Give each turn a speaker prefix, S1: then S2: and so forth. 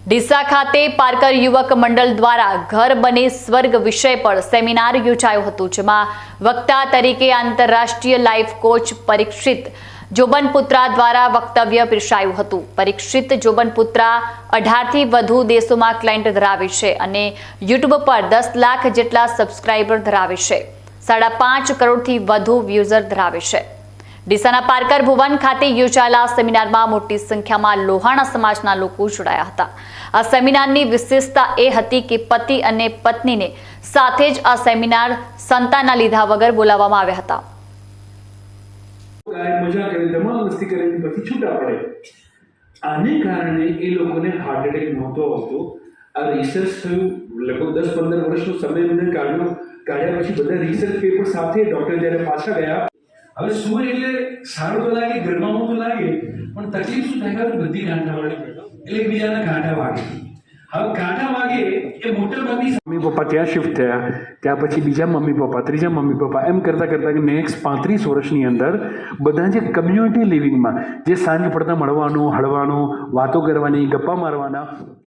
S1: ડીસા ખાતે પારકર યુવક મંડળ દ્વારા ઘર બને સ્વર્ગ વિષય પર સેમિનાર યોજાયો હતો, જેમાં વક્તા તરીકે આંતરરાષ્ટ્રીય લાઈફ કોચ પરીક્ષિત જોબનપુત્રા દ્વારા વક્તવ્ય પીરસાયું હતું। પરીક્ષિત જોબનપુત્રા 18થી વધુ દેશોમાં ક્લાયન્ટ ધરાવે છે અને યુટ્યુબ પર 10 લાખ જેટલા સબસ્ક્રાઇબર ધરાવે છે। 5.5 કરોડથી વધુ વ્યુઝર ધરાવે છે। ડીસાના પારકર ભુવન ખાતે યોજાયેલા સેમિનારમાં મોટી સંખ્યામાં લોહાણા સમાજના લોકો જોડાયા હતા। આ સેમિનારની વિશેષતા એ હતી કે પતિ અને પત્નીને સાથે જ આ સેમિનાર સંતાનના લીધા વગર બોલાવવામાં આવ્યા હતા।
S2: મજા કરે, ધમાલ મસ્તી કરીને પછી છૂટા પડે। આને કારણે એ લોકોને હાર્ટ એટેક નહોતો આવતો। આ રિસર્ચ થયું, લગભગ 10-15 વર્ષનો સમય એમને કાઢ્યા પછી બધા રિસર્ચ પેપર સાથે ડોક્ટર જ્યારે પાછા ગયા, હવે શું એટલે સારું તો લાગે, ગરમાવું તો લાગે, પણ તકલીફ શું થાય કે બધી ગાંઠા વળે એટલે એકબીજાના ગાંઠા વાગે। હવે ગાંઠા વાગે એ મોટાભાગની મમ્મી પપ્પા ત્યાં શિફ્ટ થયા, ત્યાં પછી બીજા મમ્મી પપ્પા, ત્રીજા મમ્મી પપ્પા, એમ કરતાં કરતાં નેક્સ્ટ 35 વર્ષની અંદર બધા જે કમ્યુનિટી લિવિંગમાં જે સાંજ પડતા મળવાનું, હળવાનું, વાતો કરવાની, ગપ્પા મારવાના